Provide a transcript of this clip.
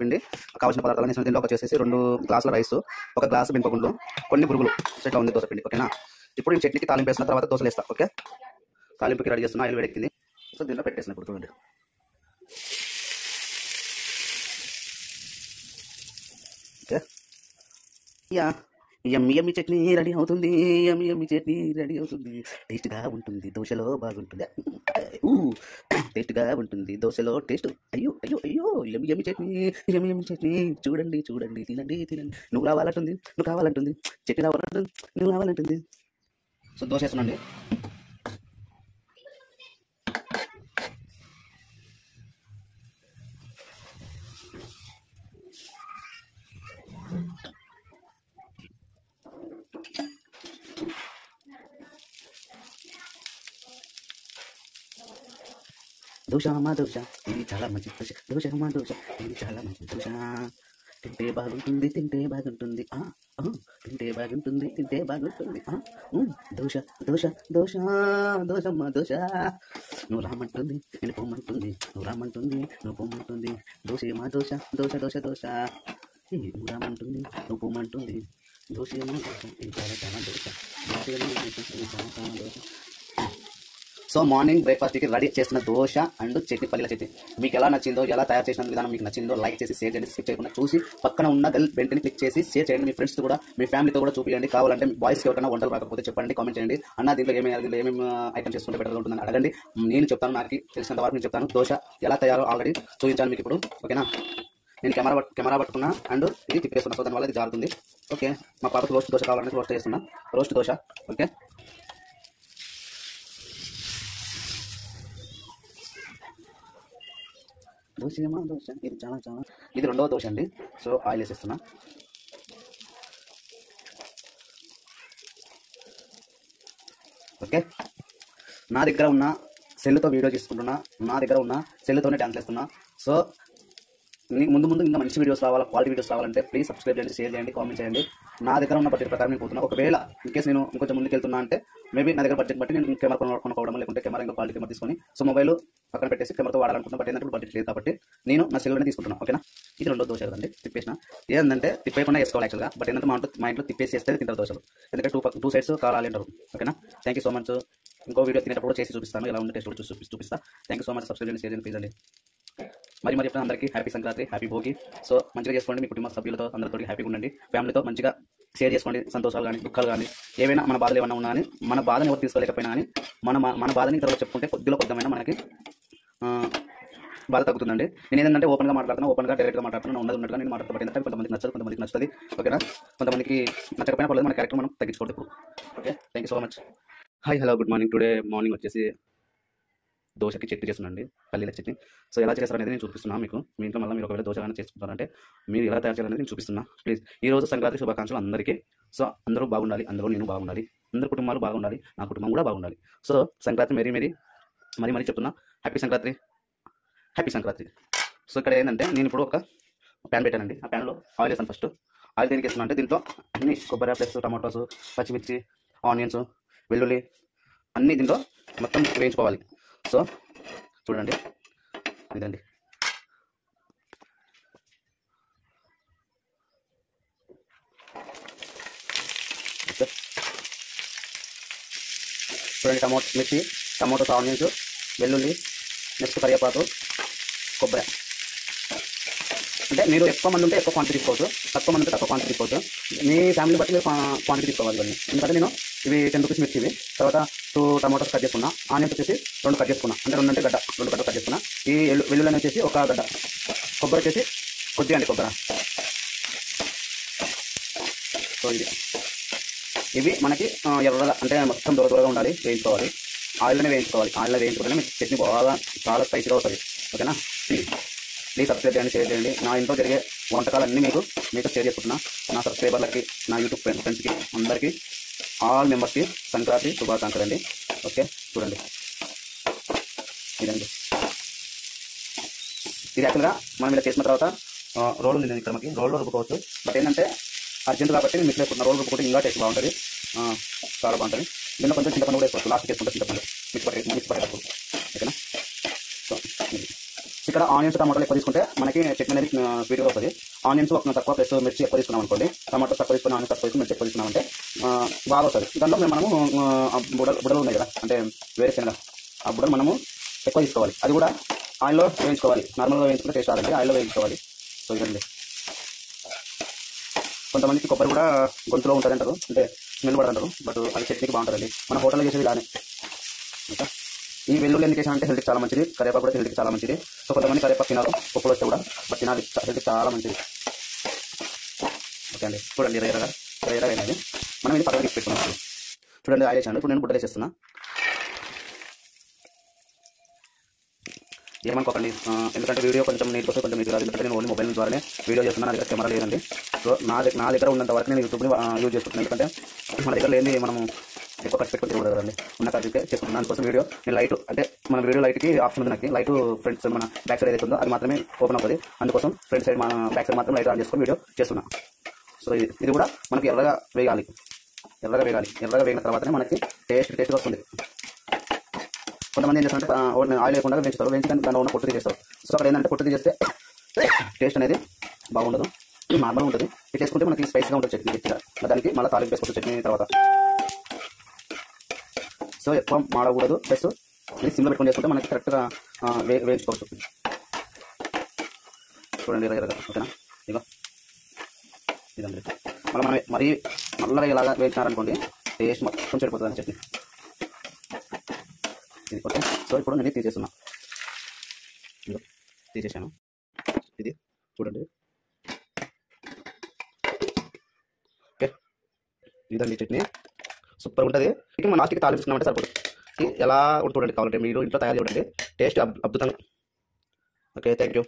పిండి కావాల్సిన పదార్థాలు వేసిన దీంట్లో వచ్చేసి 2 గ్లాసుల రైస్, 1 గ్లాసు మినపగుండ్లు, కొన్ని పురుగులు ఇట్లా ఉంది దోశ పిండి. ఓకేనా. ఇప్పుడు ఈ చట్నీకి తాలింపు వేసిన తర్వాత దోశలు వేస్తా. ఓకే, తాలింపుకి రెడీ చేస్తున్నా. ఆయిల్ వేడెక్కింది. సో దీంట్లో పెట్టేసిన ఇప్పుడు చూడండి. ఓకే, యమ్మి చట్నీ రెడీ అవుతుంది. యమ్మి చట్నీ రెడీ అవుతుంది. టేస్ట్గా ఉంటుంది, దోశలో బాగుంటుంది. టేస్ట్గా ఉంటుంది, దోశలో టేస్ట్. అయ్యో అయ్యో అయ్యో, యమ్మి చట్నీ చూడండి చూడండి, తినండి తినండి. నువ్వు రావాలంటుంది, నువ్వు కావాలంటుంది, చట్నీ రావాలంటుంది, నువ్వు రావాలంటుంది. సో దోశ వేస్తున్నాండి. దోశ అమ్మా దోశ, ఇది చాలా మంచి దోశ. దోశ అమ్మా దోశ, ఇది చాలా మంచి దోశ. తింటే బాగుంటుంది, తింటే బాగుంటుంది, తింటే బాగుంటుంది, తింటే బాగుంటుంది. దోశ దోశ దోశ, దోశమ్మ దోశ. నువ్వు రామంటుంది, నేను పొమ్మంటుంది, నువ్వు రామంటుంది, నువ్వు పొమ్మంటుంది. దోశ అమ్మా దోశ, దోశ దోశ దోశ. నువ్వు రామంటుంది, నువ్వు పొమ్మంటుంది. దోశ అమ్మా దోశ, ఇది చాలా చాలా దోశ. దోశ అమ్మా దోశ, ఇది చాలా చాలా దోశ. సో మార్నింగ్ బ్రేక్ఫాస్ట్కి రెడీ చేసిన దోశ అండ్ చట్నీ, పల్లీల చట్నీ మీకు ఎలా నచ్చిందో, ఎలా తయారు చేసిన విధానం మీకు నచ్చిందో లైక్ చేసి షేర్ చేయండి. స్కిప్ చేయకుండా చూసి పక్కన ఉన్న వెంటనే క్లిక్ చేసి షేర్ చేయండి. మీ ఫ్రెండ్స్ కూడా, మీ ఫ్యామిలీతో కూడా చూపించండి. కావాలంటే బాయ్స్కి ఎవరైనా వంటలు రాకపోతే చెప్పండి, కామెంట్ చేయండి. అన్న దీంట్లో ఏమేమి ఐటమ్స్ చేసుకుంటే బెటర్గా ఉంటుందని అడగండి. నేను చెప్తాను, నాకు తెలిసినంత వరకు నేను చెప్తాను. దోశ ఎలా తయారో ఆల్రెడీ చూపించాను మీకు ఇప్పుడు. ఓకేనా. నేను కెమెరా పట్టుకున్నా అండ్ ఇది తిప్పేస్తున్నా. సో దానివల్ల ఇది జారుతుంది. ఓకే, మా పాపకు రోస్ట్ దోశ కావాలంటే రోస్ట్ చేస్తున్నా, రోస్ట్ దోశ. ఓకే, దోశ ఏమో దోశ, ఇది చాలా చాలా, ఇది 2వ దోశ అండి. So oil వేసేస్తున్నా. ఓకే, నా దగ్గర ఉన్న సెల్తో వీడియో తీసుకుంటున్నా, నా దగ్గర ఉన్న సెల్తోనే డాన్స్ చేస్తున్నా. సో ముందు ఇంకా మంచి వీడియోస్ రావాలి, క్వాలిటీ వీడియోస్ రావాలంటే ప్లీజ్ సబ్స్క్రైబ్ చేయండి, షేర్ చేయండి, కామెంట్ చేయండి. నా దగ్గర ఉన్న బడ్జెట్ ప్రకారం నేను పోతున్నా. ఒకవేళ ఇన్కేస్ నేను ఇంకొంచెం ముందుకు వెళ్తున్నా అంటే మేబీ నా దగ్గర బడ్జెట్ బట్టి నేను కెమెరా కొనుక్కోవడం, లేకుంటే కెమెరా ఇంకా క్వాలిటీ కెమెరా తీసుకొని సో మొబైల్ పక్కన పెట్టేసి కెమెరాతో వాడాలనుకుంటున్నా. బట్ ఏంటంటే బడ్జెట్ లేదు కాబట్టి నేను నా సెల్లోనే తీసుకుంటున్నాను. ఓకేనా. ఇది 2వ దోశ కదండి, తిప్పేసిన. ఏంటంటే తిప్పేయకుండా వేసుకోవాలి యాక్చువల్గా. బట్ ఏంటంటే మా ఇంట్లో తిప్పేసి వేస్తే తింటారు దోశలు, ఎందుకంటే టూ సైడ్స్ కావాలి అంటారు. ఓకేనా. Thank you so much. ఇంకో వీడియో తినేటప్పుడు చేసి చూపిస్తాను, ఎలా ఉంటే టేస్ట్ కూడా చూపిస్తాను. Thank you so much. Subscribe చేయండి, షేర్ చేయండి ప్లీజ్ అండి. మరి చెప్తాను అందరికీ happy Sankranti, happy Bhogi. So మంచిగా చేసుకోండి, మీ కుటుంబ సభ్యులతో అందరితో హ్యాపీగా ఉండండి. ఫ్యామిలీతో మంచిగా షేర్ చేసుకోండి. సంతోషాలు కానీ, దుఃఖాలు కానీ, ఏవైనా మన బాధలు ఏమైనా ఉన్నా కానీ, మన బాధను ఎవరు తీసుకోలేకపోయినా కానీ మన బాధని తర్వాత చెప్పుకుంటే కొద్దిమైనా మనకి బాధ తగ్గుతుందండి. నేను ఏంటంటే ఓపెన్గా మాట్లాడుతున్నాను, ఓపెన్గా డైరెక్ట్గా మాట్లాడుతున్నాను, ఉన్నట్టుగా నేను మాట్లాడతాను. ఏంటంటే కొంతమందికి నచ్చదు, కొంతమందికి నచ్చుతుంది. ఓకేనా. కొంతమందికి నచ్చకపోయినా పర్లేదు, మన క్యారెక్టర్ మనం తగ్గించుకోండి ఇప్పుడు. Okay, thank you so much. Hi hello, good morning. Today morning వచ్చేసి దోశకి చట్నీ చేస్తున్నాండి, పల్లీల చట్నీ. సో ఎలా చేస్తారు అనేది నేను చూపిస్తున్నాను మీకు. మీ ఇంట్లో మళ్ళీ మీరు ఒకవేళ దోశ కానీ చేసుకుంటారంటే మీరు ఎలా తయారు చేయాలనేది నేను చూపిస్తున్నా. ప్లీజ్ ఈ రోజు సంక్రాంతి శుభాకాంక్షలు అందరికీ. సో అందరూ బాగుండాలి, అందరూ నేను బాగుండాలి, అందరి కుటుంబాలు బాగుండాలి, నా కుటుంబం కూడా బాగుండాలి. సో సంక్రాంతి మరీ చెప్తున్నా, happy Sankranti, happy Sankranti. So ఇక్కడ ఏంటంటే నేను ఇప్పుడు ఒక ప్యాన్ పెట్టానండి. ఆ ప్యాన్లో ఆయిల్ వేసాను. ఫస్ట్ ఆయిల్ దేనికి వేస్తున్నా అంటే దీంట్లో అన్ని కొబ్బరి ప్లస్ టమాటోస్, పచ్చిమిర్చి, ఆనియన్స్, వెల్లుల్లి అన్నీ దీంట్లో మొత్తం వేయించుకోవాలి. సో చూడండి, ఇదండి. చూడండి, టమాటోస్, ఆనియన్స్, వెల్లుల్లి, నెక్స్ట్ కరివేపాకు, కొబ్బరి. అంటే మీరు ఎక్కువ మంది ఉంటే ఎక్కువ క్వాంటిటీ తీసుకోవచ్చు, తక్కువ మంది ఉంటే తక్కువ క్వాంటిటీ తీసుకోవచ్చు. మీ ఫ్యామిలీ బట్టి మీరు క్వాంటిటీ తీసుకోవాలి ఇవన్నీ. ఎందుకంటే నేను ఇవి 10 రూపీస్ మిర్చి, ఇవి తర్వాత 2 టమాటోస్ కట్ చేసుకున్నా, ఆనియన్స్ వచ్చేసి 2 కట్ చేసుకున్నా, అంటే 2 అంటే గడ్డ, 2 గడ్డలు కట్ చేసుకున్నా. ఈ వెల్లుల్లి వచ్చేసి 1 గడ్డ, కొబ్బరి వచ్చేసి కొద్దిగా అండి కొబ్బరి. సో ఇవి మనకి ఎర్రగా అంటే మొత్తం దూరగా ఉండాలి, వేయించుకోవాలి. ఆయిల్లోనే వేయించుకోవాలి. ఆయిల్లో వేయించుకుంటేనే మీకు చట్నీ బాగా చాలా స్పైసీగా వస్తుంది. ఓకేనా. ప్లీజ్ సబ్స్క్రైబ్ చేయండి, షేర్ చేయండి. నా ఇంట్లో జరిగే వంటకాలన్నీ మీతో షేర్ చేసుకుంటున్నా. నా సబ్స్క్రైబర్లకి, నా యూట్యూబ్ ఫ్రెండ్స్కి, అందరికీ, ఆల్ మెంబర్స్కి సంక్రాంతి శుభాకాంక్షలు అండి. ఓకే, చూడండి ఇదండి. ఇది యాక్చువల్గా మనం ఇలా చేసిన తర్వాత రోల్ ఉంది ఇక్కడ, మనకి రోల్లో రుబ్బుకోవచ్చు. బట్ ఏంటంటే అర్జెంట్ కాబట్టి నేను మిక్స్ చేసుకుంటున్నా. రోల్ రుబ్బుకుంటే ఇంకా టేస్ట్ బాగుంటుంది, చాలా బాగుంటుంది. దీంట్లో కొంచెం చింతపండు కూడా వేసుకోవచ్చు, లాస్ట్ చేసుకుంటే చింతపండు మిక్స్ పట్టేటప్పుడు. ఓకేనా. సో ఇక్కడ ఆనియన్స్ టమాటాలు ఎక్కువ తీసుకుంటే మనకి చట్నీ అనేది స్వీట్గా వస్తుంది. ఆనియన్స్ తక్కువ ప్లస్ మిర్చి ఎక్కువ తీసుకున్నాం అనుకోండి, టమాటో తక్కువ తీసుకుని ఆనియన్స్ తక్కువ తీసుకుని మిర్చి ఎక్కువ తీసుకున్నామంటే బాగా వస్తుంది. దాంట్లో మనము బుడలు ఉన్నాయి కదా, అంటే వేరుశనగ, ఆ బుడలు మనము ఎక్కువ తీసుకోవాలి. అది కూడా ఆయిల్లో వేయించుకోవాలి. నార్మల్గా వేయించుకుంటే టేస్ట్ రాదండి, ఆయిల్లో వేయించుకోవాలి. సో ఇదండి. కొంతమందికి కొబ్బరి కూడా గొంతులో ఉంటుంది అంటారు, అంటే స్మెల్ కూడా అంటారు, బట్ అది చట్నీకి బాగుంటుందండి. మన హోటల్లో చేసేది ఇలానే. ఇంకా ఈ వెల్లుల్లి ఎందుకు వేసానంటే హెల్త్కి చాలా మంచిది, కరివేపాకు కూడా హెల్త్కి చాలా మంచిది. సో కొంతమంది కరివేపాకు తినారు, పప్పులు వస్తే కూడా, బట్ తినాలి, హెల్త్కి చాలా మంచిది. ఓకే అండి, చూడండి ఎర్రగా అయినది. మనం ఇది పక్కన తీసి పెట్టుకున్నాం. చూడండి ఆయిల్ వేసాను, ఇప్పుడు నేను బుడ్డ వేసేస్తున్నా. ఏమనుకోకండి, ఎందుకంటే వీడియో కొంచెం నీట్ వస్తే కొంచెం నీట్ కాదు, ఎందుకంటే నేను ఓన్లీ మొబైల్ ద్వారానే వీడియో చేస్తున్నాను, నా దగ్గర కెమెరా లేదండి. సో నా దగ్గర ఉన్నంత వరకు నేను యూట్యూబ్ని యూజ్ చేసుకుంటున్నాను. ఎందుకంటే మన దగ్గర లేని మనం ఎక్కువ ఖర్చు పెట్టుకుని తిరగదు కదండి, ఉన్న ఖర్చు చేసుకుంటున్నాను. దానికోసం వీడియో నేను లైట్, అంటే మన వీడియో లైట్కి ఆప్షన్ ఉంది, నాకు లైట్ ఫ్రంట్ సైడ్ మన బ్యాక్ సైడ్ ఏదైతే ఉందో అది మాత్రమే ఓపెన్ అవుతుంది. అందుకోసం ఫ్రంట్ సైడ్ మన బ్యాక్ సైడ్ మాత్రం లైట్ ఆన్ చేసుకొని వీడియో చేస్తున్నాను. సో ఇది కూడా మనకి ఎర్రగా వేయాలి. ఎర్రగా వేగిన తర్వాతనే మనకి టేస్ట్ వస్తుంది. కొంతమంది ఏం చేస్తారంటే ఆయిల్ లేకుండా వేయించుతారు, వేయించి దాంట్లో ఉన్న పొట్టు తీసేస్తారు. సో అక్కడ ఏంటంటే పొట్టు తీసేస్తే టేస్ట్ అనేది బాగుండదు, నార్మల్గా ఉంటుంది. ఇది చేసుకుంటే మనకి స్పైస్గా ఉంటుంది చట్నీ గట్టిగా, దానికి మళ్ళీ తాలింపు వేసుకోవచ్చు చట్నీ తర్వాత. సో ఎక్కువ మాడకూడదు, ప్లస్ ఇది సిమ్లో పెట్టుకొని చేసుకుంటే మనకి కరెక్ట్గా వేయించుకోవచ్చు. చూడండి ఎర్రగా, ఓకేనా? ఇదండి. మనం మరీ నల్లగా ఇలాగా వేయించినారనుకోండి టేస్ట్ మొత్తం చెడిపోతుంది చట్నీ. ఇది ఓకే. సో ఇప్పుడు నేను తీసేస్తున్నా, తీసేసాను. ఇది చూడండి, ఓకే. ఇదండి చట్నీ, సూపర్ ఉంటుంది. ఇక మన లాస్ట్కి తాలించుకున్నామంటే సరిపోతుంది. ఎలా ఉంటుంది చూడండి, కావాలంటే మీరు ఇంట్లో తయారు చేయండి, టేస్ట్ అద్భుతంగా. Okay, thank you.